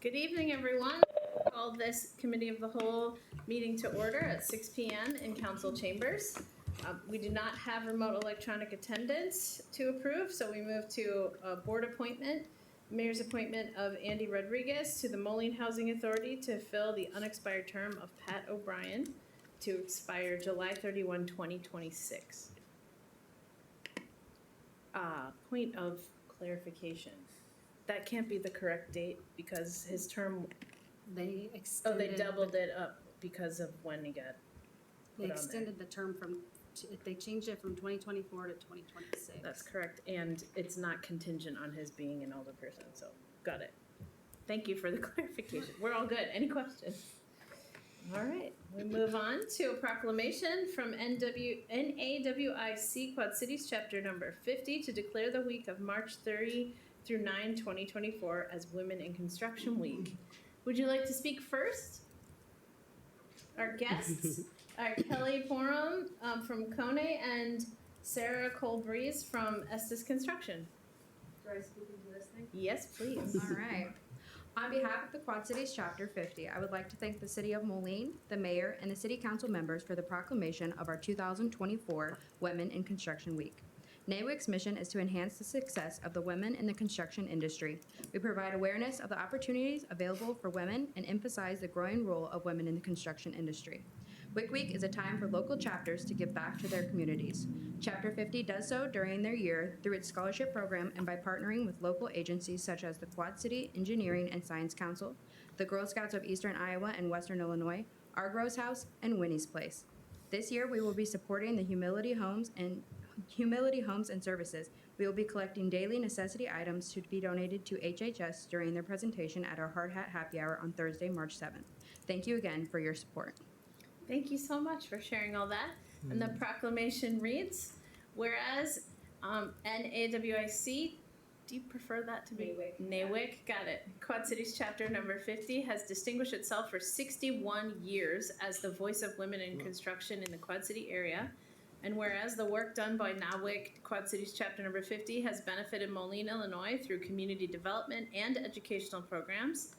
Good evening, everyone. Call this Committee of the Whole meeting to order at 6 p.m. in Council Chambers. We do not have remote electronic attendance to approve, so we move to a board appointment. Mayor's appointment of Andy Rodriguez to the Moline Housing Authority to fill the unexpired term of Pat O'Brien to expire July 31, 2026. Point of clarification. That can't be the correct date because his term, They they extended. doubled it up because of when he got They put on there. extended the term they changed it from 2024 to 2026. That's correct, and it's not contingent on his being an older person, so got it. Thank you for the clarification. We're all good. Any questions? All right, we move on to a proclamation from NAWIC Quad Cities chapter number 50 to declare the week of March 30 through 9, 2024 as Women in Construction Week. Would you like to speak first? Our guests are Kelly Forum from Kone and Sarah Colbreeze from Estes Construction. Do I speak into this thing? Yes, please. All right. On behalf of the Quad Cities Chapter 50, I would like to thank the City of Moline, the Mayor, and the City Council members for the proclamation of our 2024 Women in Construction Week. NAWIC's mission is to enhance the success of the women in the construction industry. We provide awareness of the opportunities available for women and emphasize the growing role of women in the construction industry. WIC Week is a time for local chapters to give back to their communities. Chapter 50 does so during their year through its scholarship program and by partnering with local agencies such as the Quad City Engineering and Science Council, the Girl Scouts of Eastern Iowa and Western Illinois, Our Grows House, and Winnie's Place. This year, we will be supporting the Humility Homes and Services. We will be collecting daily necessity items to be donated to HHS during their presentation at our Hard Hat Happy Hour on Thursday, March 7th. Thank you again for your support. Thank you so much for sharing all that. And the proclamation reads, whereas NAWIC, do you prefer that to be? NAWIC, got it. Quad Cities Chapter number 50 has distinguished itself for 61 years as the voice of women in construction in the Quad City area. And whereas the work done by NAWIC Quad Cities Chapter number 50 has benefited Moline, Illinois through community development and educational programs.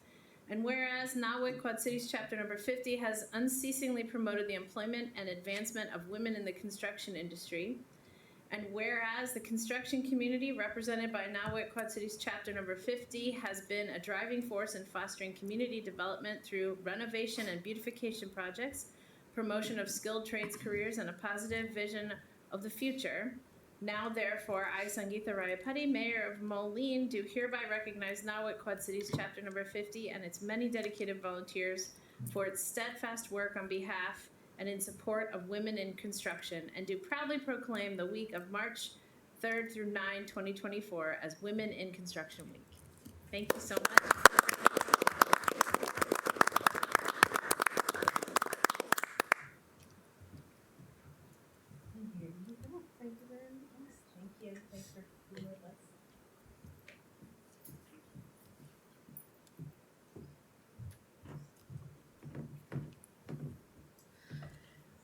And whereas NAWIC Quad Cities Chapter number 50 has unceasingly promoted the employment and advancement of women in the construction industry. And whereas the construction community represented by NAWIC Quad Cities Chapter number 50 has been a driving force in fostering community development through renovation and beautification projects, promotion of skilled trades careers, and a positive vision of the future. Now, therefore, I, Sangeeta Rayapati, Mayor of Moline, do hereby recognize NAWIC Quad Cities Chapter number 50 and its many dedicated volunteers for its steadfast work on behalf and in support of women in construction, and do proudly proclaim the week of March 3rd through 9, 2024 as Women in Construction Week. Thank you so much. Thank you very much. Thank you. Thanks for being with us.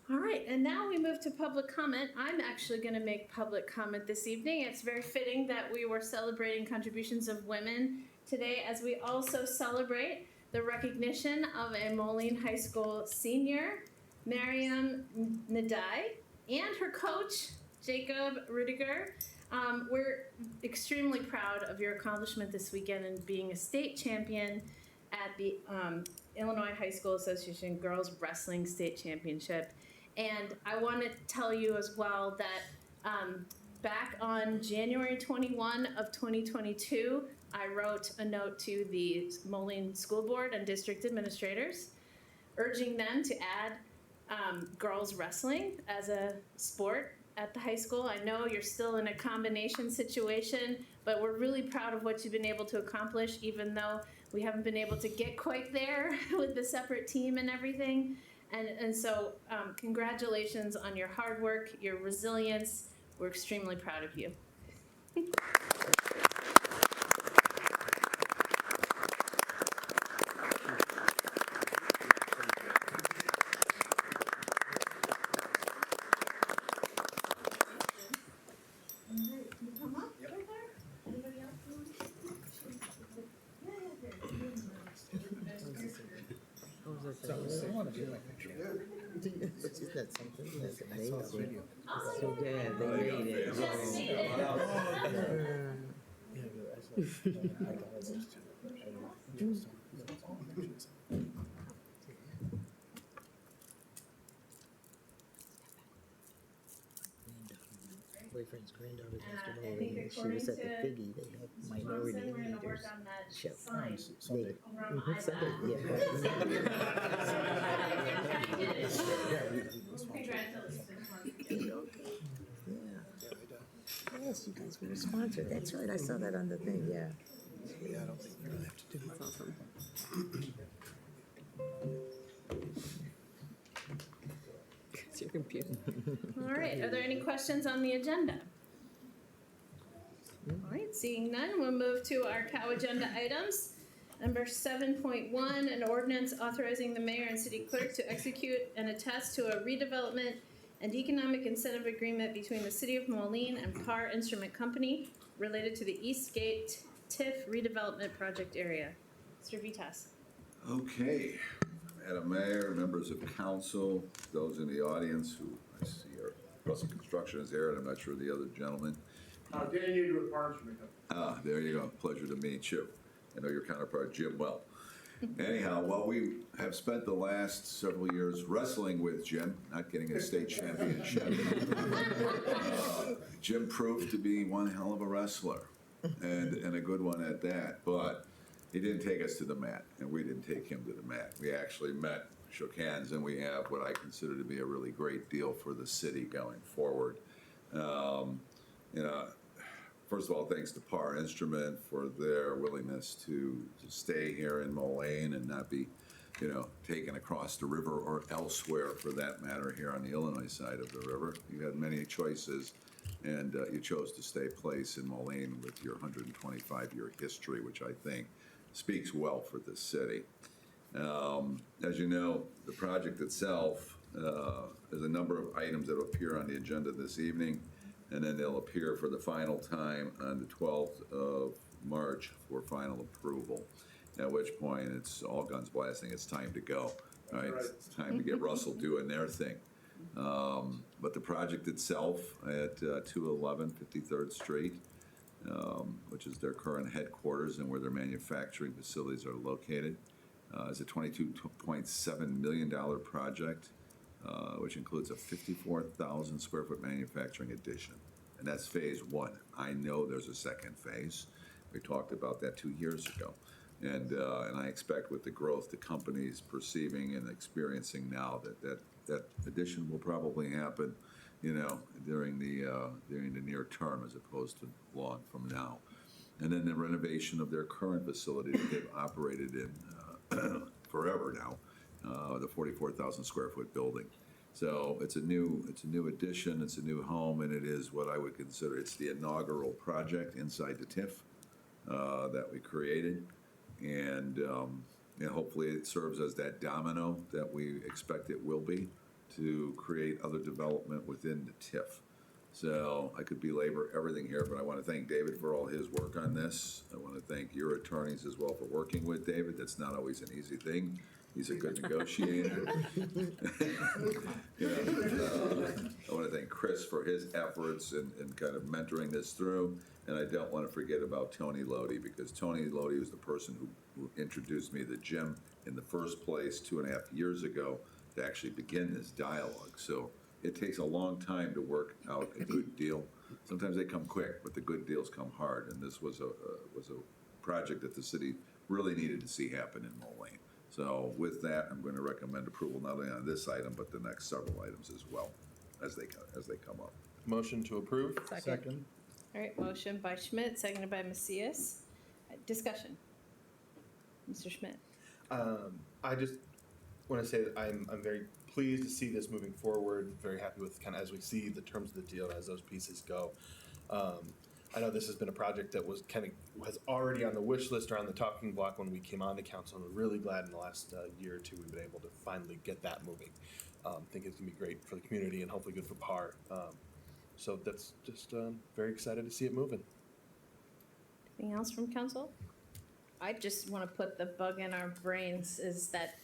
All right, and now we move to public comment. I'm actually going to make public comment this evening. It's very fitting that we were celebrating contributions of women today as we also celebrate the recognition of a Moline High School senior, Mariam Nadai, and her coach, Jacob Rudiger. We're extremely proud of your accomplishment this weekend in being a state champion at the Illinois High School Association Girls Wrestling State Championship. And I want to tell you as well that back on January 21 of 2022, I wrote a note to the Moline School Board and district administrators, urging them to add girls wrestling as a sport at the high school. I know you're still in a combination situation, but we're really proud of what you've been able to accomplish, even though we haven't been able to get quite there with the separate team and everything. And so congratulations on your hard work, your resilience. We're extremely proud of you. I want to do like Isn't that something? That's I saw a amazing. video. So glad they made it. Just made it. Yeah, but I thought it was just Boyfriend's granddaughter passed I away, think and she according was at the to Figgy. They have minority Thompson, we're gonna work leaders. on that show. sign Sunday. from Sunday, IDOT. yeah. Congratulations. Yeah. Yes, you guys were a sponsor. That's right. I saw that on the thing. Yeah. Yeah, I don't think you really have to do much. That's awesome. It's your computer. All right, are there any questions on the agenda? All right, seeing none, we'll move to our cow agenda items. Number 7.1, an ordinance authorizing the mayor and city clerk to execute and attest to a redevelopment and economic incentive agreement between the city of Moline and Par Instrument Company related to the East Gate TIF redevelopment project area. Mr. Vitas. Okay, Madam Mayor, members of council, those in the audience who I see are, Russell Construction is here, and I'm not sure the other gentleman. Dan Yeager with Parks and Rec. There you go, pleasure to meet you. I know your counterpart Jim well. Anyhow, while we have spent the last several years wrestling with Jim, not getting a state championship, Jim proved to be one hell of a wrestler, and a good one at that, but he didn't take us to the mat, and we didn't take him to the mat. We actually met, shook hands, and we have what I consider to be a really great deal for the city going forward. You know, first of all, thanks to Par Instrument for their willingness to stay here in Moline and not be, you know, taken across the river or elsewhere for that matter here on the Illinois side of the river. You had many choices, and you chose to stay placed in Moline with your 125-year history, which I think speaks well for the city. As you know, the project itself, there's a number of items that will appear on the agenda this evening, and then they'll appear for the final time on the 12th of March for final approval, at which point it's all guns blasting, it's time to go, right? It's time to get Russell doing their thing. But the project itself at 211 53rd Street, which is their current headquarters and where their manufacturing facilities are located, is a $22.7 million project, which includes a 54,000 square foot manufacturing addition. And that's phase one. I know there's a second phase. We talked about that 2 years ago. And I expect with the growth the company's perceiving and experiencing now that addition will probably happen, you know, during the near term as opposed to long from now. And then the renovation of their current facility that they've operated in forever now, the 44,000 square foot building. So it's a new addition, it's a new home, and it is what I would consider, it's the inaugural project inside the TIF that we created. And hopefully it serves as that domino that we expect it will be to create other development within the TIF. So I could belabor everything here, but I want to thank David for all his work on this. I want to thank your attorneys as well for working with David. That's not always an easy thing. He's a good negotiator. You know, I want to thank Chris for his efforts in kind of mentoring this through. And I don't want to forget about Tony Lodi, because Tony Lodi was the person who introduced me to Jim in the first place 2.5 years ago to actually begin this dialogue. So it takes a long time to work out a good deal. Sometimes they come quick, but the good deals come hard. And this was a project that the city really needed to see happen in Moline. So with that, I'm going to recommend approval not only on this item, but the next several items as well as they come up. Motion to approve? Second. All right, motion by Schmidt, seconded by Macias. Discussion. Mr. Schmidt. I just want to say that I'm very pleased to see this moving forward. Very happy with kind of as we see the terms of the deal as those pieces go. I know this has been a project that was was already on the wish list or on the talking block when we came on to council, and we're really glad in the last year or two we've been able to finally get that moving. I think it's gonna be great for the community and hopefully good for PAR. So that's just very excited to see it moving. Anything else from council? I just want to put the bug in our brains is that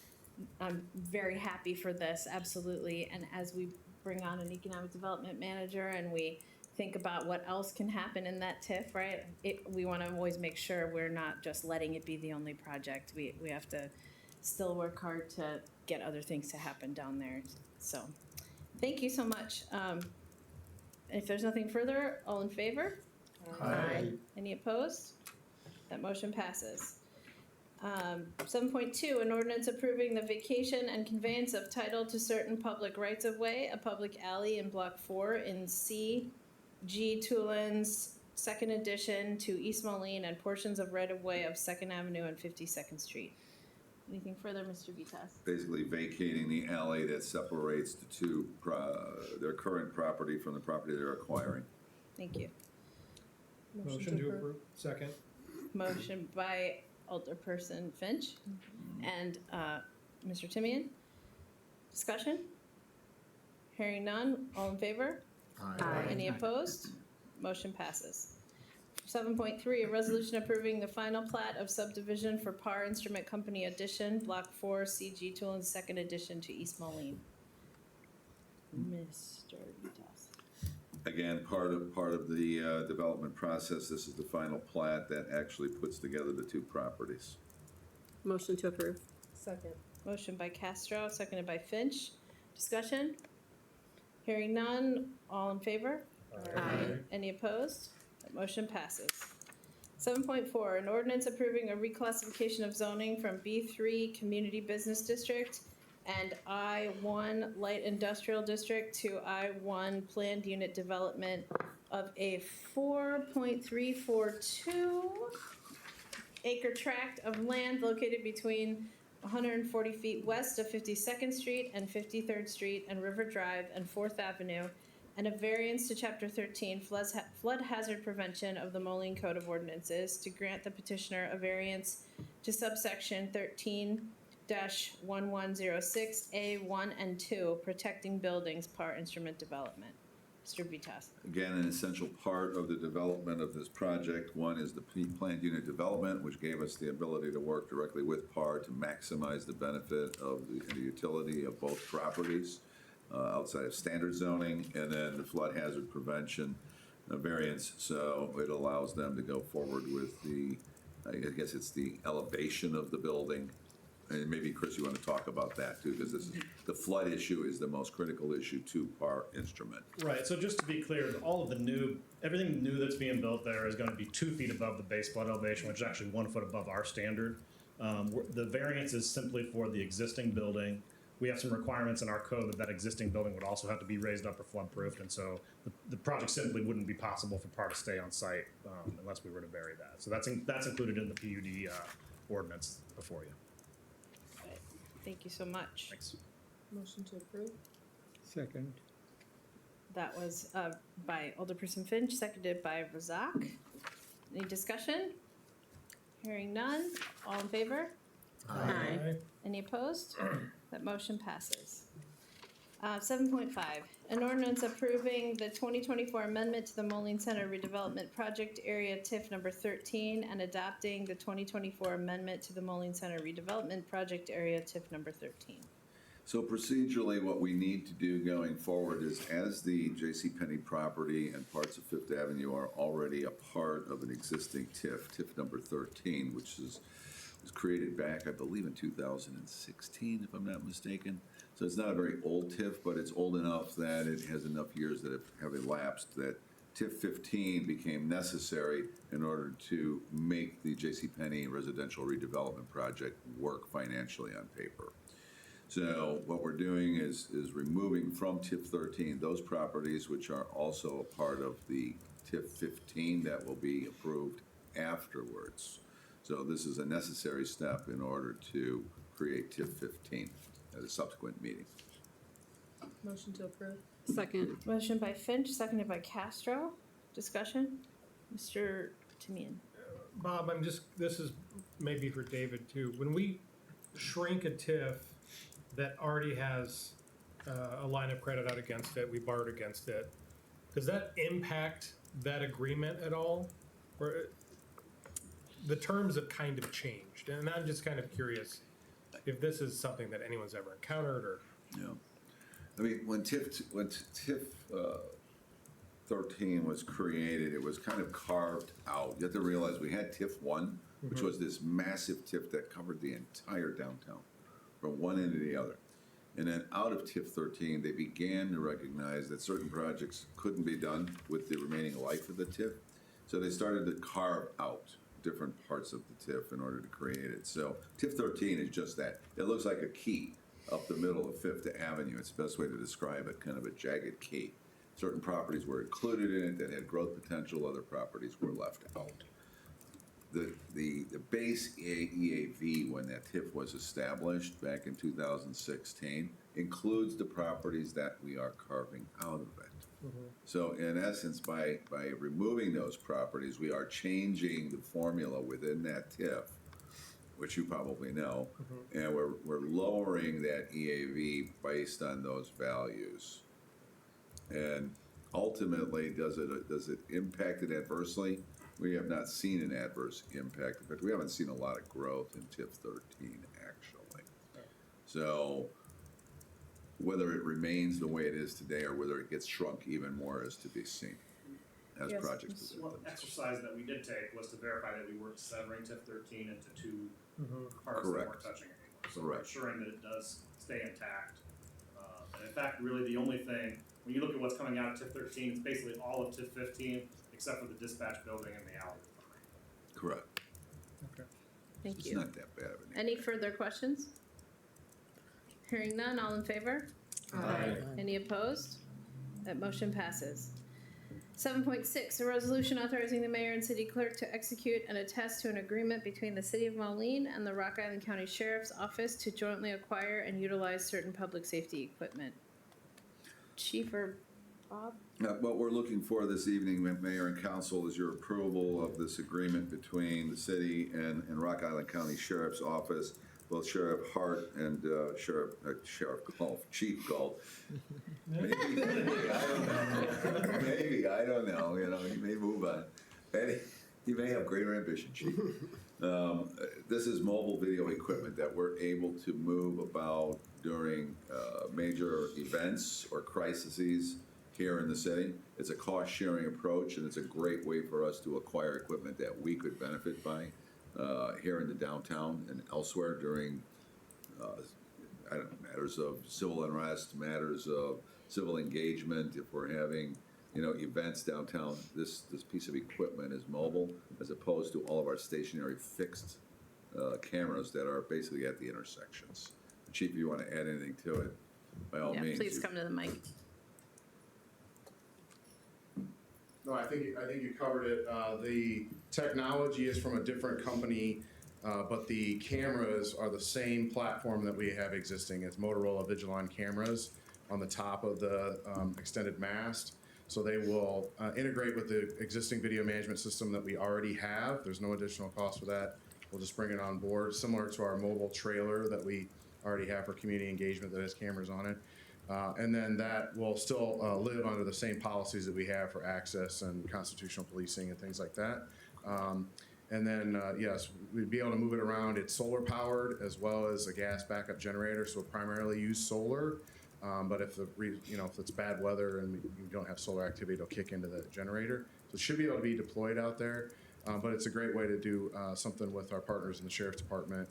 I'm very happy for this, absolutely. And as we bring on an economic development manager and we think about what else can happen in that TIF, right? We want to always make sure we're not just letting it be the only project. We have to still work hard to get other things to happen down there. So, thank you so much. If there's nothing further, all in favor? Aye. Any opposed? That motion passes. 7.2, an ordinance approving the vacation and conveyance of title to certain public rights-of-way, a public alley in Block 4 in C.G. Tulin's second addition to East Moline and portions of right-of-way of 2nd Avenue and 52nd Street. Anything further, Mr. Vitas? Basically vacating the alley that separates the two, their current property from the property they're acquiring. Thank you. Motion to approve. Second. Motion by Alderperson Finch and Mr. Timian. Discussion? Hearing none, all in favor? Aye. Any opposed? Motion passes. 7.3, a resolution approving the final plat of subdivision for Par Instrument Company Addition, Block 4, CG Tulin's second addition to East Moline. Mr. Vitas. Again, part of the development process, this is the final plat that actually puts together the two properties. Motion to approve. Second. Motion by Castro, seconded by Finch. Discussion? Hearing none, all in favor? Aye. Any opposed? That motion passes. 7.4, an ordinance approving a reclassification of zoning from B3 Community Business District and I1 Light Industrial District to I1 Planned Unit Development of a 4.342 acre tract of land located between 140 feet west of 52nd Street and 53rd Street and River Drive and 4th Avenue, and a variance to Chapter 13 flood hazard prevention of the Moline Code of Ordinances to grant the petitioner a variance to subsection 13-1106A1 and 2, protecting buildings, Par Instrument Development. Mr. Vitas. Again, an essential part of the development of this project. One is the planned unit development, which gave us the ability to work directly with PAR to maximize the benefit of the utility of both properties outside of standard zoning, and then the flood hazard prevention variance. So it allows them to go forward with the, I guess it's the elevation of the building. And maybe, Chris, you want to talk about that too, because this is, the flood issue is the most critical issue to Par Instrument. Right, so just to be clear, everything new that's being built there is gonna be 2 feet above the base flood elevation, which is actually 1 foot above our standard. The variance is simply for the existing building. We have some requirements in our code that existing building would also have to be raised up or flood proofed, and so the project simply wouldn't be possible for Par to stay on site unless we were to vary that. So that's included in the PUD ordinance before you. Thank you so much. Thanks. Motion to approve. Second. That was by Alderperson Finch, seconded by Razak. Any discussion? Hearing none, all in favor? Aye. Any opposed? That motion passes. 7.5, an ordinance approving the 2024 amendment to the Moline Center redevelopment project area TIF number 13 and adopting the 2024 amendment to the Moline Center redevelopment project area TIF number 13. So procedurally, what we need to do going forward is, as the JCPenney property and parts of Fifth Avenue are already a part of an existing TIF, TIF number 13, which was created back, I believe, in 2016, if I'm not mistaken. So it's not a very old TIF, but it's old enough that it has enough years that have elapsed that TIF 15 became necessary in order to make the JCPenney residential redevelopment project work financially on paper. So what we're doing is removing from TIF 13 those properties which are also a part of the TIF 15 that will be approved afterwards. So this is a necessary step in order to create TIF 15 at a subsequent meeting. Motion to approve. Second. Motion by Finch, seconded by Castro. Discussion? Mr. Timian. Bob, this is maybe for David too. When we shrink a TIF that already has a line of credit out against it, we borrowed against it, does that impact that agreement at all? Or the terms have kind of changed, and I'm just kind of curious. if this is something that anyone's ever encountered or. Yeah. I mean, when TIF 13 was created, it was kind of carved out. You have to realize we had TIF 1, which was this massive TIF that covered the entire downtown from one end to the other. And then out of TIF 13, they began to recognize that certain projects couldn't be done with the remaining life of the TIF. So they started to carve out different parts of the TIF in order to create it. So TIF 13 is just that. It looks like a key up the middle of Fifth Avenue. It's the best way to describe it, kind of a jagged key. Certain properties were included in it that had growth potential, other properties were left out. The base EAV, when that TIF was established back in 2016, includes the properties that we are carving out of it. So in essence, by removing those properties, we are changing the formula within that TIF, which you probably know, and we're lowering that EAV based on those values. And ultimately, does it impact it adversely? We have not seen an adverse impact. In fact, we haven't seen a lot of growth in TIF 13, actually. So whether it remains the way it is today or whether it gets shrunk even more is to be seen as Yes, projects present One themselves. exercise that we did take was to verify that we weren't severing TIF 13 into two parts that Correct. weren't touching anymore. So we're Correct. ensuring that it does stay intact. And in fact, really the only thing, when you look at what's coming out of TIF 13, it's basically all of TIF 15 except for the dispatch building and the alley. Correct. Thank It's you. not that bad of an Any further questions? Hearing none, all in favor? Aye. Any opposed? That motion passes. 7.6, a resolution authorizing the mayor and city clerk to execute and attest to an agreement between the city of Moline and the Rock Island County Sheriff's Office to jointly acquire and utilize certain public safety equipment. Chief or Bob? What we're looking for this evening, Mayor and Council, is your approval of this agreement between the city and Rock Island County Sheriff's Office. Both Sheriff Hart and Sheriff Gulf, Chief Gulf. Maybe, I don't know, he may move on. And he may have greater ambition, Chief. This is mobile video equipment that we're able to move about during major events or crises here in the city. It's a cost-sharing approach, and it's a great way for us to acquire equipment that we could benefit by here in the downtown and elsewhere during matters of civil unrest, matters of civil engagement. If we're having events downtown, this piece of equipment is mobile as opposed to all of our stationary fixed cameras that are basically at the intersections. Chief, if you want to add anything to it, by all means. Please come to the mic. No, I think you covered it. The technology is from a different company, but the cameras are the same platform that we have existing. It's Motorola Vigilon cameras on the top of the extended mast. So they will integrate with the existing video management system that we already have. There's no additional cost for that. We'll just bring it on board, similar to our mobile trailer that we already have for community engagement that has cameras on it. And then that will still live under the same policies that we have for access and constitutional policing and things like that. And then, yes, we'd be able to move it around. It's solar powered as well as a gas backup generator, so we'll primarily use solar. But if if it's bad weather and you don't have solar activity, it'll kick into the generator. So it should be able to be deployed out there. But it's a great way to do something with our partners in the Sheriff's Department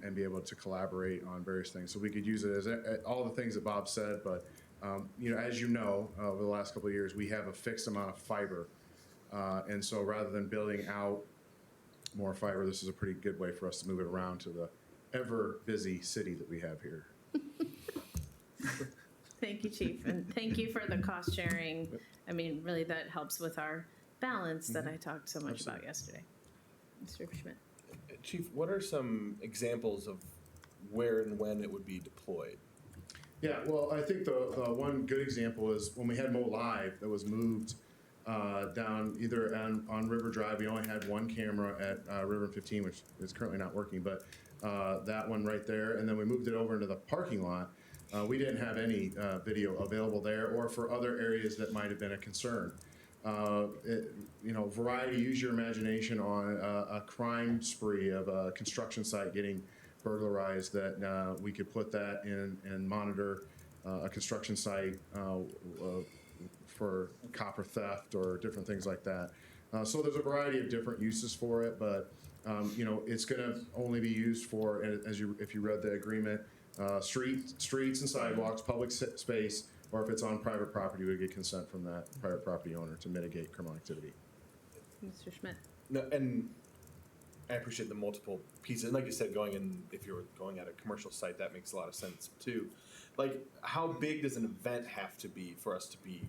and be able to collaborate on various things. So we could use it as all the things that Bob said, but as you know, over the last couple of years, we have a fixed amount of fiber. And so rather than building out more fiber, this is a pretty good way for us to move it around to the ever busy city that we have here. Thank you, Chief, and thank you for the cost sharing. I mean, really, that helps with our balance that I talked so much about yesterday. Mr. Schmidt. Chief, what are some examples of where and when it would be deployed? Yeah, well, I think the one good example is when we had Mo Live that was moved down either on River Drive. We only had one camera at River 15, which is currently not working, but that one right there. And then we moved it over into the parking lot. We didn't have any video available there or for other areas that might have been a concern. Variety, use your imagination on a crime spree of a construction site getting burglarized, that we could put that in and monitor a construction site for copper theft or different things like that. So there's a variety of different uses for it, but you know, it's going to only be used for, if you read the agreement, streets and sidewalks, public space, or if it's on private property, we get consent from that private property owner to mitigate criminal activity. Mr. Schmidt. No, and I appreciate the multiple pieces. And like you said, if you're going at a commercial site, that makes a lot of sense too. Like, how big does an event have to be for us to be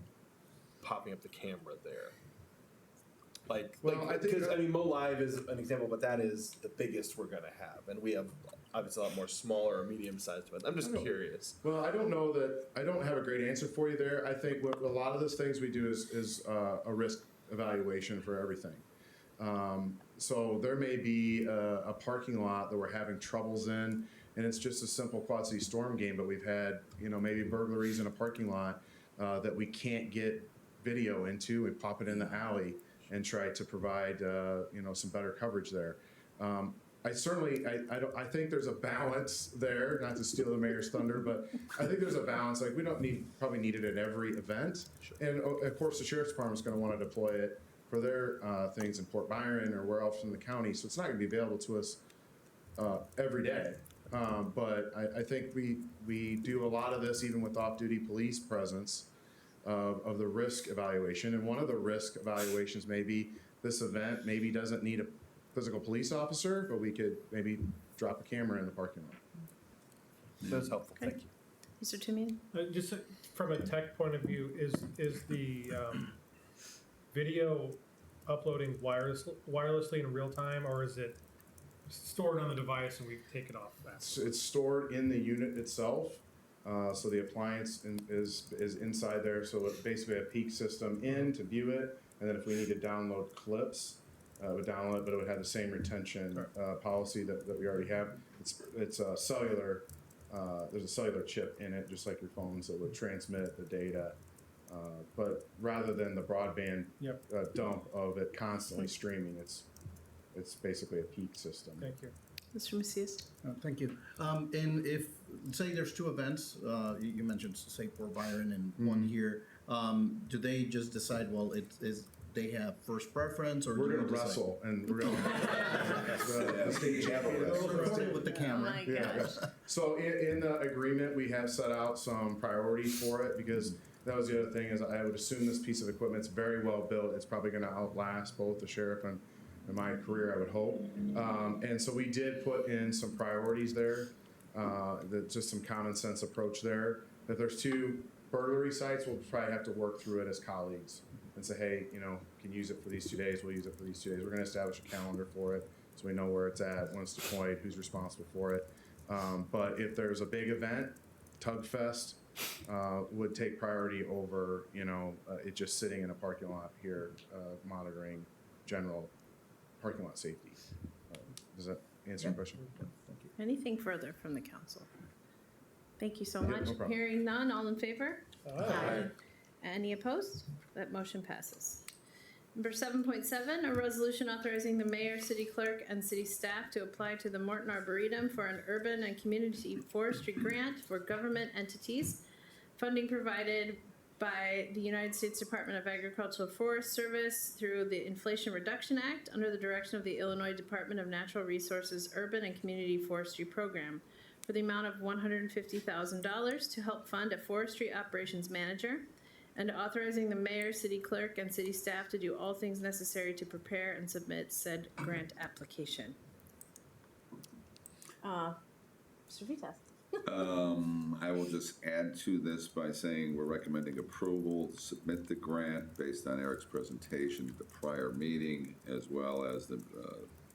popping up the camera there? Mo Live is an example, but that is the biggest we're gonna have, and we have obviously a lot more smaller or medium-sized events. I'm just curious. Well, I don't know that, I don't have a great answer for you there. I think what a lot of those things we do is a risk evaluation for everything. So there may be a parking lot that we're having troubles in, and it's just a simple Quad City Storm game, but we've had, you know, maybe burglaries in a parking lot that we can't get video into. We pop it in the alley and try to provide, you know, some better coverage there. I think there's a balance there, not to steal the mayor's thunder, but I think there's a balance. Like, we don't probably need it at every event. Sure. And of course, the sheriff's department's gonna wanna deploy it for their things in Port Byron or where else in the county. So it's not gonna be available to us every day. But I think we do a lot of this even with off-duty police presence of the risk evaluation. And one of the risk evaluations may be this event maybe doesn't need a physical police officer, but we could maybe drop a camera in the parking lot. That's helpful. Okay. Thank you. Mr. Timian? Just from a tech point of view, is the video uploading wirelessly in real time, or is it stored on the device and we take it off that? It's stored in the unit itself. So the appliance is inside there. So it's basically a peak system in to view it. And then if we need to download clips, it would download it, but it would have the same retention policy that we already have. It's a cellular, there's a cellular chip in it, just like your phones, that would transmit the data. But rather than the broadband dump of it constantly streaming, it's basically a peak system. Thank you. Mr. Macias? Thank you. And if, say there's two events, you mentioned, say, Port Byron and one here, do they just decide, well, they have first preference, or We're gonna wrestle, and we're gonna recording with the camera? Oh my gosh. So in the agreement, we have set out some priorities for it, because that was the other thing, is I would assume this piece of equipment's very well built. It's probably gonna outlast both the sheriff and my career, I would hope. And so we did put in some priorities there, just some common sense approach there. If there's two burglary sites, we'll probably have to work through it as colleagues and say, hey, you know, can use it for these 2 days, we'll use it for these 2 days. We're gonna establish a calendar for it, so we know where it's at, when it's deployed, who's responsible for it. But if there's a big event, Tug Fest would take priority over, you know, it just sitting in a parking lot here, monitoring general parking lot safety. Does that answer your question? Thank you. Anything further from the council? Thank you so Yeah, much. no problem. Hearing none, all in favor? Aye. Any opposed? That motion passes. Number 7.7, a resolution authorizing the mayor, city clerk, and city staff to apply to the Morton Arboretum for an urban and community forestry grant for government entities. Funding provided by the United States Department of Agricultural Forest Service through the Inflation Reduction Act under the direction of the Illinois Department of Natural Resources Urban and Community Forestry Program for the amount of $150,000 to help fund a forestry operations manager, and authorizing the mayor, city clerk, and city staff to do all things necessary to prepare and submit said grant application. Mr. Vitas? I will just add to this by saying we're recommending approval to submit the grant based on Eric's presentation at the prior meeting, as well as the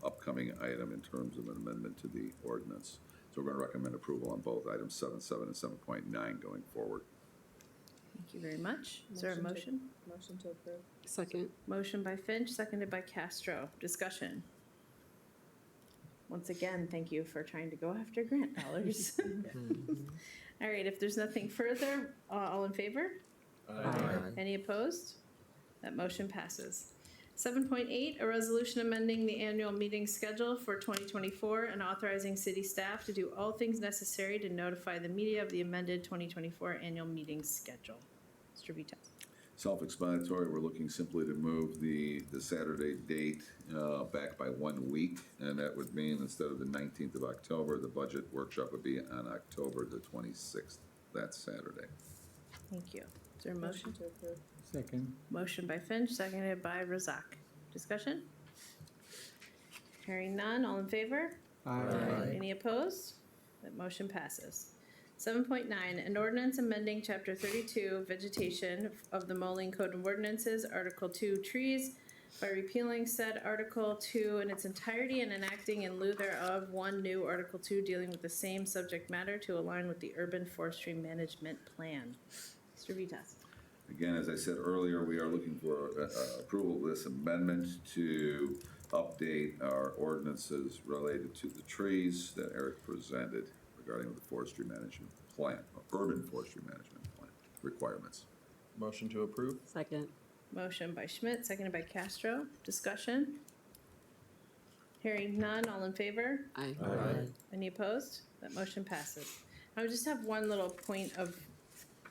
upcoming item in terms of an amendment to the ordinance. So we're going to recommend approval on both items 7.7 and 7.9 going forward. Thank you very much. Is there a motion? Motion to approve. Second. Motion by Finch, seconded by Castro. Discussion. Once again, thank you for trying to go after grant dollars. All right, if there's nothing further, all in favor? Aye. Any opposed? That motion passes. 7.8, a resolution amending the annual meeting schedule for 2024 and authorizing city staff to do all things necessary to notify the media of the amended 2024 annual meeting schedule. Mr. Vitas. Self-explanatory, we're looking simply to move the Saturday date back by 1 week, and that would mean instead of the 19th of October, the budget workshop would be on October the 26th, that Saturday. Thank you. Is there a motion? to approve. Second. Motion by Finch, seconded by Razak. Discussion? Hearing none, all in favor? Aye. Any opposed? That motion passes. 7.9, an ordinance amending Chapter 32, Vegetation of the Moline Code of Ordinances, Article 2, Trees, by repealing said Article 2 in its entirety and enacting in lieu thereof one new Article 2 dealing with the same subject matter to align with the Urban Forestry Management Plan. Mr. Vitas. Again, as I said earlier, we are looking for approval of this amendment to update our ordinances related to the trees that Eric presented regarding the forestry management plan, urban forestry management plan requirements. Motion to approve? Second. Motion by Schmidt, seconded by Castro. Discussion? Hearing none, all in favor? Aye. Any opposed? That motion passes. I would just have one little point of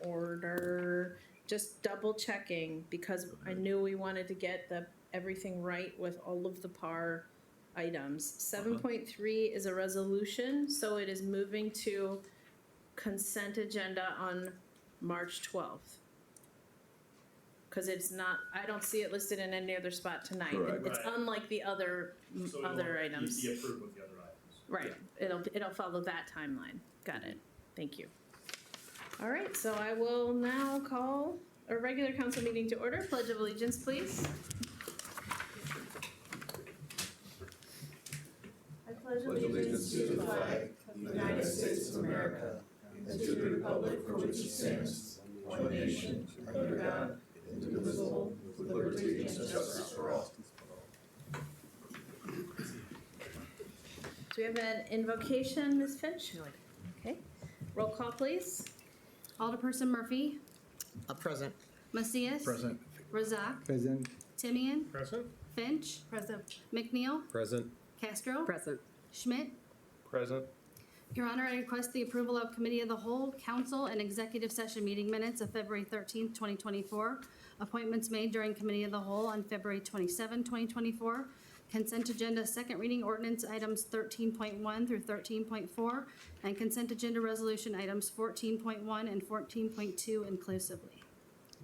order, just double checking, because I knew we wanted to get everything right with all of the PAR items. 7.3 is a resolution, so it is moving to consent agenda on March 12th. Because it's not, I don't see it listed in any other spot tonight. Correct. It's Right. unlike the other items. Be approved with the other items. Right, it'll follow that timeline. Got it. Thank you. All right, so I will now call a regular council meeting to order. Pledge of allegiance, please. I pledge allegiance to the flag of the United States of America and to the republic for which it stands, one nation, under God, indivisible, with liberty and justice for all. Do we have an invocation, Ms. Finch? Okay. Roll call, please. Alderperson Murphy, Present. Macias. Present. Razak, Present. Timian, Present? Finch. Present. McNeil, Present. Castro. Present. Schmidt. Present. Your Honor, I request the approval of Committee of the Whole, Council, and Executive Session meeting minutes of February 13th, 2024. Appointments made during Committee of the Whole on February 27, 2024. Consent agenda second reading ordinance items 13.1 through 13.4, and consent agenda resolution items 14.1 and 14.2 inclusively.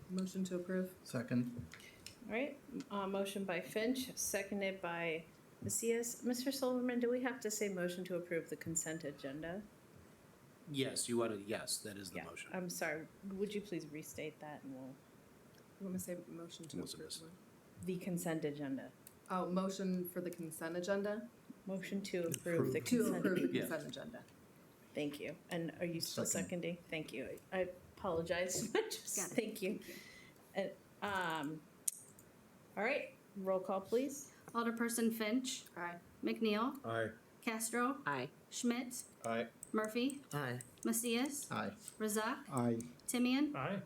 Motion to approve. Second. All right, motion by Finch, seconded by Macias. Mr. Silverman, do we have to say motion to approve the consent agenda? Yes, you want to, yes, that is the Yeah, motion. I'm sorry, would you please restate that and we'll, You want me to say motion to What's approve? this? the consent agenda. Oh, motion for the consent agenda? Motion to approve the To consent. approve the Yeah. consent agenda. Thank you. And are you still Second. seconding? Thank you. I apologize. Just, Got it. thank you. And, all right, roll call, please. Alderperson Finch, Aye. McNeil, Aye. Castro, Aye. Schmidt, Aye. Murphy, Aye. Macias, Aye. Razak, Aye. Timian. Aye.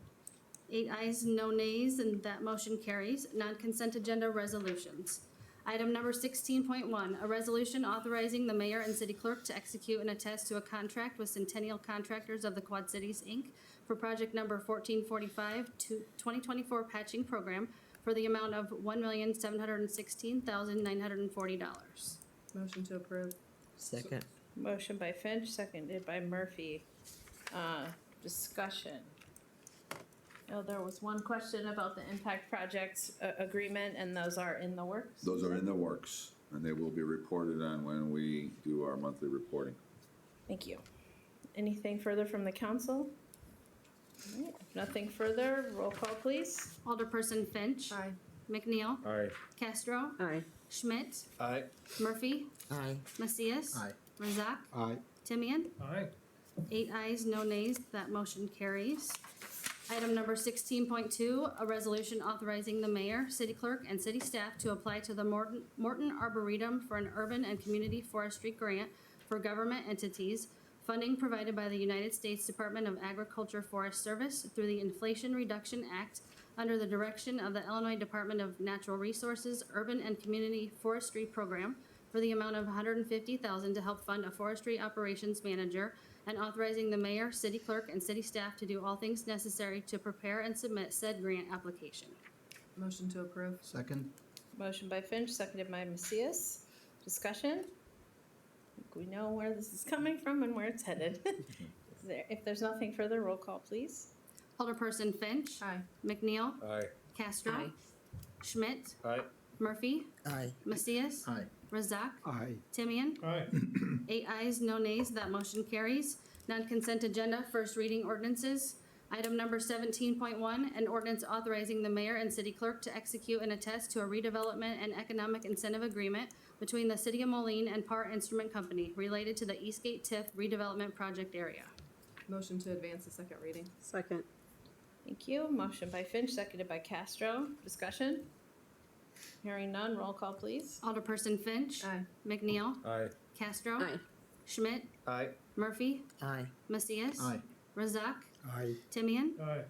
8 ayes, no nays, and that motion carries. Non-consent agenda resolutions. Item number 16.1, a resolution authorizing the mayor and city clerk to execute and attest to a contract with Centennial Contractors of the Quad Cities, Inc. for project number 1445 to 2024 patching program for the amount of $1,716,940. Motion to approve. Second. Motion by Finch, seconded by Murphy. Discussion. Oh, there was one question about the impact projects agreement, and those are in the works? Those are in the works, and they will be reported on when we do our monthly reporting. Thank you. Anything further from the council? All right, if nothing further, roll call, please. Alderperson Finch. Aye. McNeil. Aye. Castro. Aye. Schmidt. Aye. Murphy. Aye. Macias. Aye. Razak. Aye. Timian. Aye. 8 ayes, no nays, that motion carries. Item number 16.2, a resolution authorizing the mayor, city clerk, and city staff to apply to the Morton Arboretum for an urban and community forestry grant for government entities, funding provided by the United States Department of Agriculture Forest Service through the Inflation Reduction Act under the direction of the Illinois Department of Natural Resources Urban and Community Forestry Program for the amount of $150,000 to help fund a forestry operations manager, and authorizing the mayor, city clerk, and city staff to do all things necessary to prepare and submit said grant application. Motion to approve. Second. Motion by Finch, seconded by Macias. Discussion? I think we know where this is coming from and where it's headed. If there's nothing further, roll call, please. Alderperson Finch. Aye. McNeil. Aye. Castro. Aye. Schmidt. Aye. Murphy. Aye. Macias. Aye. Razak. Aye. Timian. Aye. 8 ayes, no nays, that motion carries. Non-consent agenda, first reading ordinances. Item number 17.1, an ordinance authorizing the mayor and city clerk to execute and attest to a redevelopment and economic incentive agreement between the city of Moline and Par Instrument Company related to the Eastgate TIF redevelopment project area. Motion to advance the second reading. Second. Thank you. Motion by Finch, seconded by Castro. Discussion? Hearing none, roll call, please. Alderperson Finch. Aye. McNeil. Aye. Castro. Aye. Schmidt. Aye. Murphy. Aye. Macias. Aye. Razak. Aye. Timian. Aye.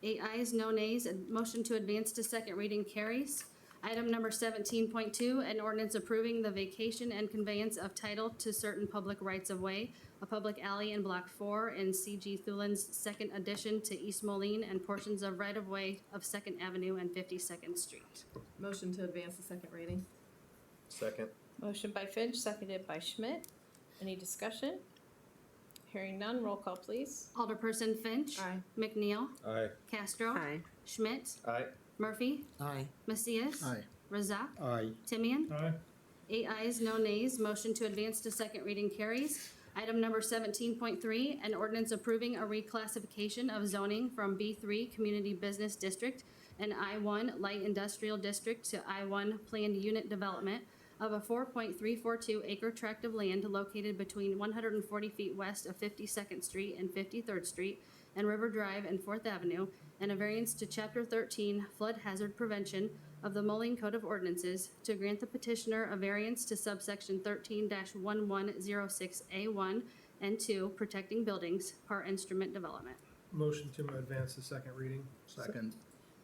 8 ayes, no nays, and motion to advance to second reading carries. Item number 17.2, an ordinance approving the vacation and conveyance of title to certain public rights-of-way, a public alley in Block 4 in C.G. Thulin's second addition to East Moline, and portions of right-of-way of 2nd Avenue and 52nd Street. Motion to advance the second reading. Second. Motion by Finch, seconded by Schmidt. Any discussion? Hearing none, roll call, please. Alderperson Finch. Aye. McNeil. Aye. Castro. Aye. Schmidt. Aye. Murphy. Aye. Macias. Aye. Razak. Aye. Timian. Aye. 8 ayes, no nays, motion to advance to second reading carries. Item number 17.3, an ordinance approving a reclassification of zoning from B3 Community Business District and I1 Light Industrial District to I1 Planned Unit Development of a 4.342 acre tract of land located between 140 feet west of 52nd Street and 53rd Street and River Drive and 4th Avenue, and a variance to Chapter 13 Flood Hazard Prevention of the Moline Code of Ordinances to grant the petitioner a variance to subsection 13-1106A1 and 2, protecting buildings, Par Instrument Development. Motion to advance the second reading. Second.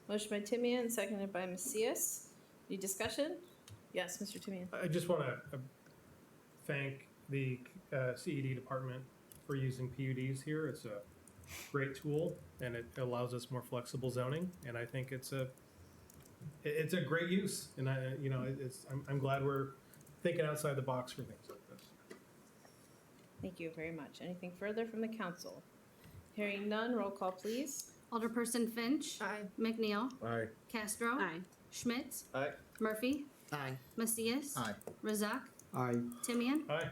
Motion by Timian, seconded by Macias. Any discussion? Yes, Mr. Timian. I just want to thank the CED department for using PUDs here. It's a great tool, and it allows us more flexible zoning, and I think it's a great use, and I'm glad we're thinking outside the box for things like this. Thank you very much. Anything further from the council? Hearing none, roll call, please. Alderperson Finch. Aye. McNeil. Aye. Castro. Aye. Schmidt. Aye. Murphy. Aye. Macias. Aye. Razak. Aye. Timian. Aye.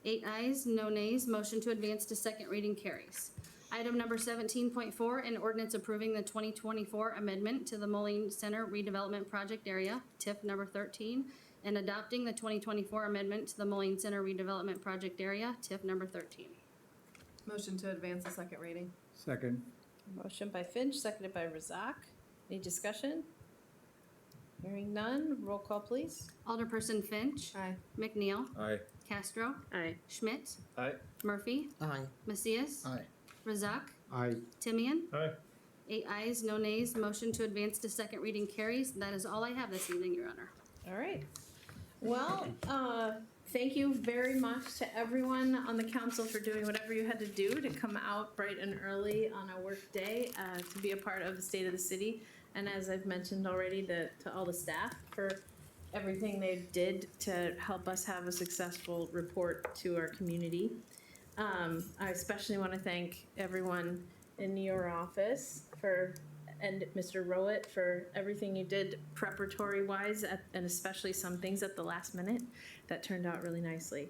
8 ayes, no nays, motion to advance to second reading carries. Item number 17.4, an ordinance approving the 2024 amendment to the Moline Center redevelopment project area, TIF number 13, and adopting the 2024 amendment to the Moline Center redevelopment project area, TIF number 13. Motion to advance the second reading. Second. Motion by Finch, seconded by Razak. Any discussion? Hearing none, roll call, please. Alderperson Finch. Aye. McNeil. Aye. Castro. Aye. Schmidt. Aye. Murphy. Aye. Macias. Aye. Razak. Aye. Timian. Aye. 8 ayes, no nays, motion to advance to second reading carries. That is all I have this evening, Your Honor. All right. Well, thank you very much to everyone on the council for doing whatever you had to do to come out bright and early on a work day to be a part of the State of the City. And as I've mentioned already, to all the staff for everything they did to help us have a successful report to our community. I especially want to thank everyone in your office and Mr. Rowett for everything you did preparatory-wise, and especially some things at the last minute that turned out really nicely.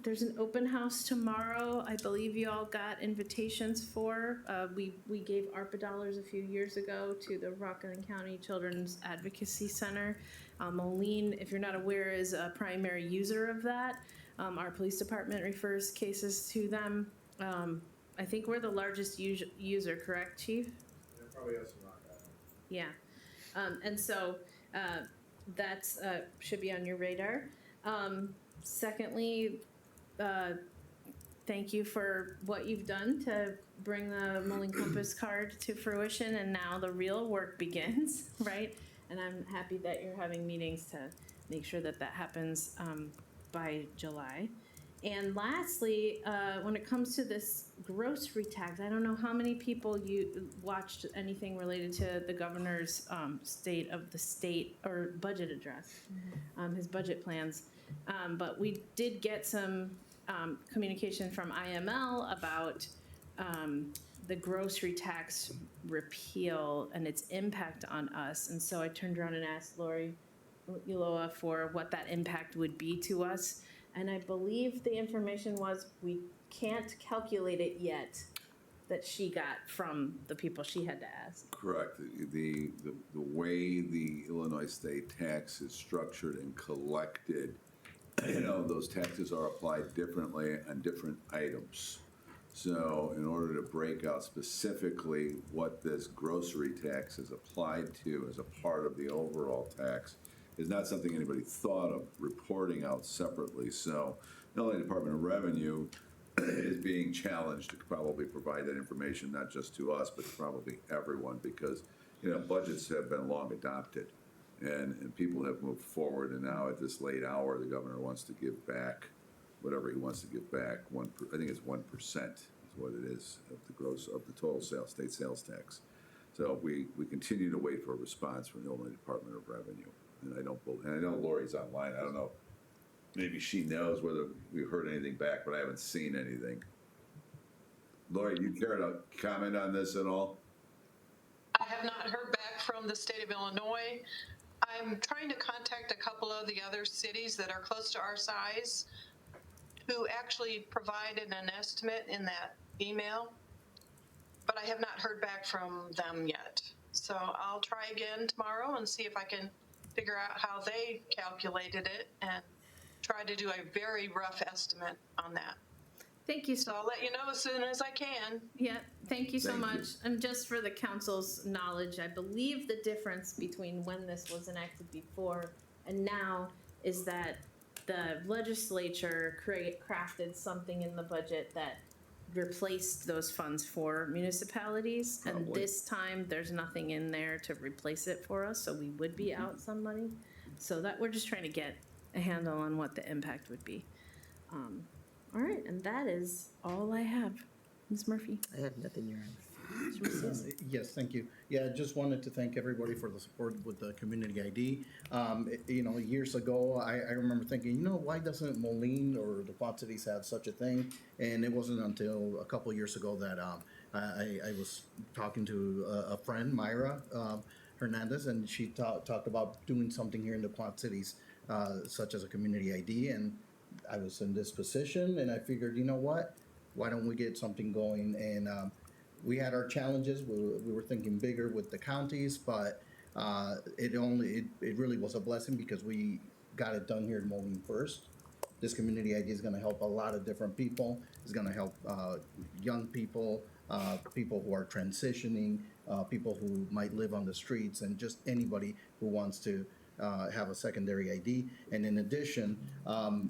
There's an open house tomorrow. I believe you all got invitations for. We gave ARPA dollars a few years ago to the Rockland County Children's Advocacy Center. Moline, if you're not aware, is a primary user of that. Our police department refers cases to them. I think we're the largest user, correct, Chief? Yeah, probably has some rock at it. Yeah. And so that's should be on your radar. Secondly, thank you for what you've done to bring the Moline Compass card to fruition, and now the real work begins, right? And I'm happy that you're having meetings to make sure that that happens by July. And lastly, when it comes to this grocery tax, I don't know how many people you watched anything related to the governor's state of the state or budget address, his budget plans. But we did get some communication from IML about the grocery tax repeal and its impact on us. And so I turned around and asked Lori Uloa for what that impact would be to us. And I believe the information was we can't calculate it yet that she got from the people she had to ask. Correct. The way the Illinois state tax is structured and collected, those taxes are applied differently on different items. So in order to break out specifically what this grocery tax is applied to as a part of the overall tax is not something anybody thought of reporting out separately. So the Illinois Department of Revenue is being challenged to probably provide that information, not just to us, but to probably everyone, because budgets have been long adopted, and people have moved forward. And now at this late hour, the governor wants to give back whatever he wants to give back. I think it's 1% is what it is of the total state sales tax. So we continue to wait for a response from the Illinois Department of Revenue. And I know Lori's online. I don't know. Maybe she knows whether we've heard anything back, but I haven't seen anything. Lori, do you care to comment on this at all? I have not heard back from the state of Illinois. I'm trying to contact a couple of the other cities that are close to our size who actually provided an estimate in that email, but I have not heard back from them yet. So I'll try again tomorrow and see if I can figure out how they calculated it and try to do a very rough estimate on that. Thank you So I'll let you know as soon as I can. Yeah, thank you so Thank you. much. And just for the council's knowledge, I believe the difference between when this was enacted before and now is that the legislature crafted something in the budget that replaced those funds for municipalities. And Probably. this time, there's nothing in there to replace it for us, so we would be out some money. So that, we're just trying to get a handle on what the impact would be. All right, and that is all I have. Ms. Murphy. I have nothing, Your Honor. Yes, thank you. Yeah, just wanted to thank everybody for the support with the community ID. Years ago, I remember thinking, why doesn't Moline or the Quad Cities have such a thing? And it wasn't until a couple years ago that I was talking to a friend, Myra Hernandez, and she talked about doing something here in the Quad Cities, such as a community ID. And I was in this position, and I figured, what? Why don't we get something going? And we had our challenges. We were thinking bigger with the counties, but it really was a blessing because we got it done here in Moline first. This community ID is going to help a lot of different people. It's going to help young people, people who are transitioning, people who might live on the streets, and just anybody who wants to have a secondary ID. And in addition,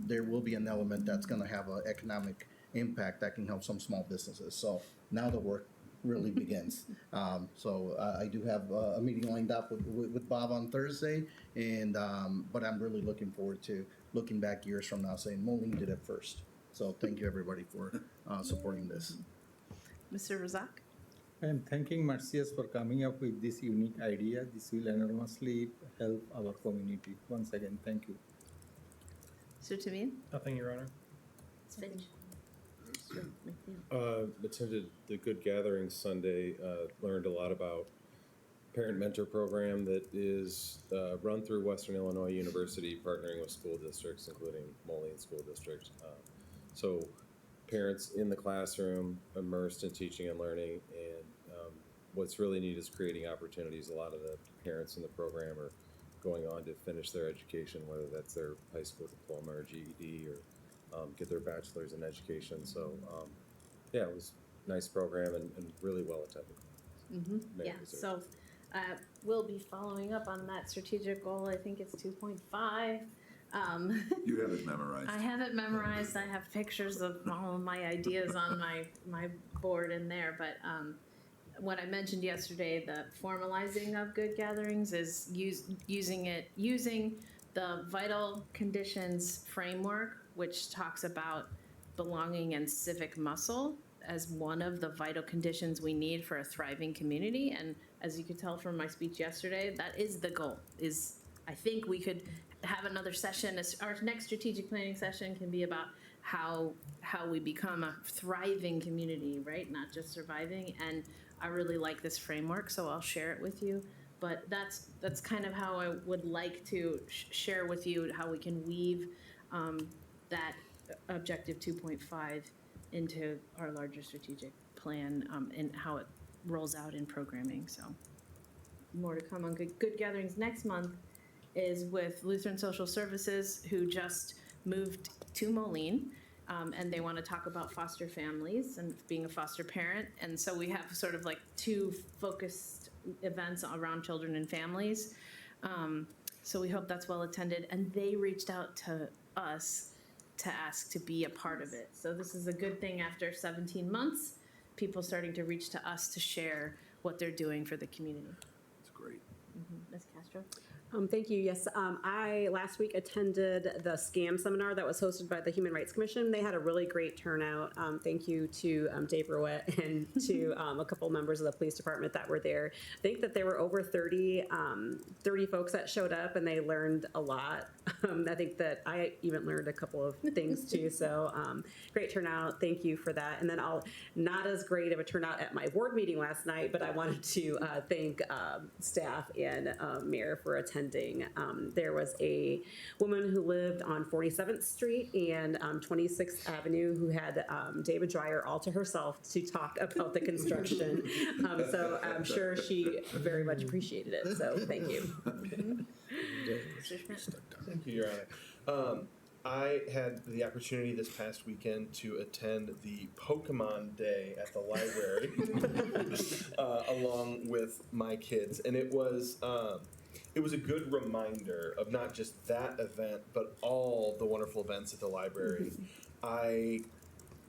there will be an element that's going to have an economic impact that can help some small businesses. So now the work really begins. I do have a meeting lined up with Bob on Thursday, and but I'm really looking forward to looking back years from now saying Moline did it first. So thank you everybody for supporting this. Mr. Razak? I am thanking Marcius for coming up with this unique idea. This will enormously help our community. Once again, thank you. Mr. Tamim? Nothing, Your Honor. It's Finch. Attended the Good Gathering Sunday, learned a lot about parent mentor program that is run through Western Illinois University, partnering with school districts, including Moline School District. So parents in the classroom immersed in teaching and learning, and what's really neat is creating opportunities. A lot of the parents in the program are going on to finish their education, whether that's their high school diploma or GED, or get their bachelor's in education. So yeah, it was a nice program and really well attended. Yeah, so we'll be following up on that strategic goal. I think it's 2.5. You have it memorized. I have it memorized. I have pictures of all of my ideas on my board in there. But what I mentioned yesterday, the formalizing of good gatherings is using the vital conditions framework, which talks about belonging and civic muscle as one of the vital conditions we need for a thriving community. And as you could tell from my speech yesterday, that is the goal. I think we could have another session. Our next strategic planning session can be about how we become a thriving community, right? Not just surviving. And I really like this framework, so I'll share it with you. But that's kind of how I would like to share with you how we can weave that objective 2.5 into our larger strategic plan and how it rolls out in programming. So more to come on good gatherings next month is with Lutheran Social Services, who just moved to Moline. And they want to talk about foster families and being a foster parent. And so we have sort of like 2 focused events around children and families. So we hope that's well attended. And they reached out to us to ask to be a part of it. So this is a good thing after 17 months, people starting to reach to us to share what they're doing for the community. It's great. Ms. Castro? Thank you. Yes, I last week attended the SCAM seminar that was hosted by the Human Rights Commission. They had a really great turnout. Thank you to Dave Rouette and to a couple members of the police department that were there. I think that there were over 30 folks that showed up, and they learned a lot. I think that I even learned a couple of things too. So great turnout. Thank you for that. And then not as great of a turnout at my board meeting last night, but I wanted to thank staff and mayor for attending. There was a woman who lived on 47th Street and 26th Avenue who had David Dreyer all to herself to talk about the construction. So I'm sure she very much appreciated it. So thank you. Thank you, Your Honor. I had the opportunity this past weekend to attend the Pokemon Day at the library along with my kids, and it was a good reminder of not just that event, but all the wonderful events at the library. I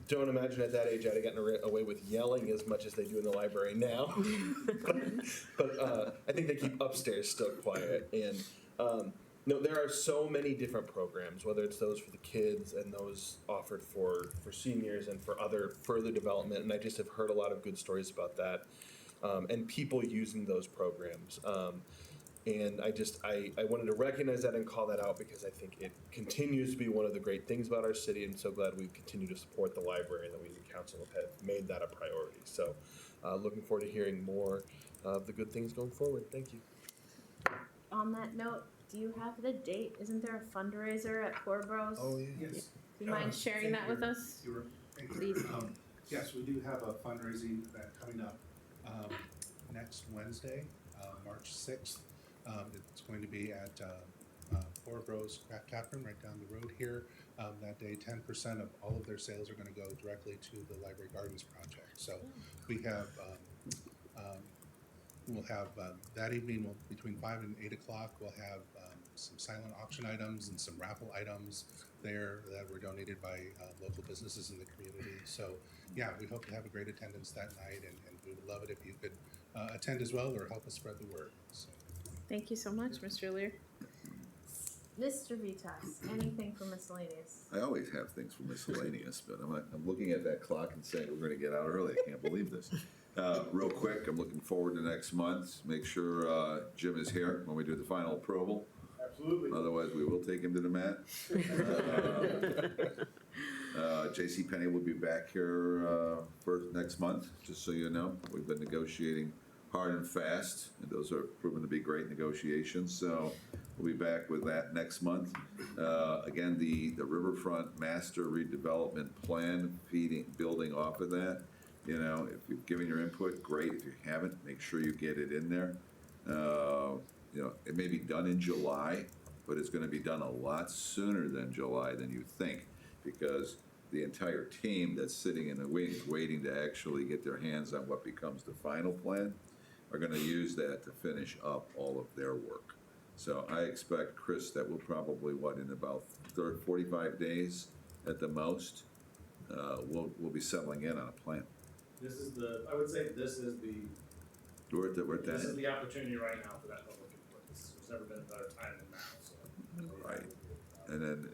don't imagine at that age I'd have gotten away with yelling as much as they do in the library now. but I think they keep upstairs still quiet. And no, there are so many different programs, whether it's those for the kids and those offered for seniors and for other further development. And I just have heard a lot of good stories about that and people using those programs. And I wanted to recognize that and call that out because I think it continues to be one of the great things about our city, and so glad we continue to support the library and that we as a council have made that a priority. So looking forward to hearing more of the good things going forward. Thank you. On that note, do you have the date? Isn't there a fundraiser at Poor Bros? Oh, yeah. Yes. Do you mind sharing that with us? Please. Yes, we do have a fundraising event coming up next Wednesday, March 6th. It's going to be at Poor Bros Craft Tap Room right down the road here. That day, 10% of all of their sales are going to go directly to the Library Gardens project. So we have, we'll have that evening between 5 and 8 o'clock, we'll have some silent auction items and some raffle items there that were donated by local businesses in the community. So yeah, we hope to have a great attendance that night, and we would love it if you could attend as well or help us spread the word. So. Thank you so much, Mr. Lear. Mr. Vitas, anything for miscellaneous? I always have things for miscellaneous, but I'm looking at that clock and saying we're going to get out early. I can't believe this. Real quick, I'm looking forward to next month. Make sure Jim is here when we do the final approval. Absolutely. Otherwise, we will take him to the mat. JCPenney will be back here for next month, just so you know. We've been negotiating hard and fast, and those are proven to be great negotiations. So we'll be back with that next month. Again, the Riverfront Master Redevelopment Plan, building off of that. You know, if you've given your input, great. If you haven't, make sure you get it in there. You know, it may be done in July, but it's going to be done a lot sooner than July than you think, because the entire team that's sitting in the wings waiting to actually get their hands on what becomes the final plan are going to use that to finish up all of their work. So I expect, Chris, that we'll probably, in about 45 days at the most, we'll be settling in on a plan. This is I would say this is We're at this is that, the opportunity right now for that public input. There's never been a better time than now, so. right. And then,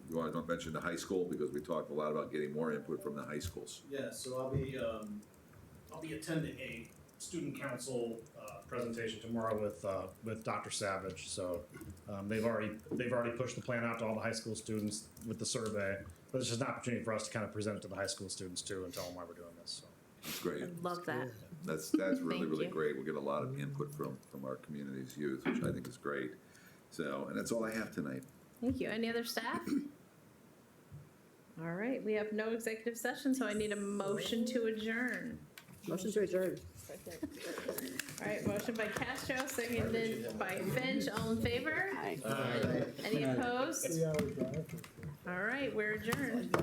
you want to mention the high school, because we talked a lot about getting more input from the high schools. Yeah, so I'll be attending a student council presentation tomorrow with Dr. Savage. So they've already pushed the plan out to all the high school students with the survey. But it's just an opportunity for us to kind of present it to the high school students too and tell them why we're doing this. So. That's great. Love that. That's really, Thank really you. great. We'll get a lot of input from our community's youth, which I think is great. So, and that's all I have tonight. Thank you. Any other staff? All right, we have no executive session, so I need a motion to adjourn. Motion to adjourn. All right, motion by Castro, seconded by Finch. All in favor? Aye. Any opposed? All right, we're adjourned.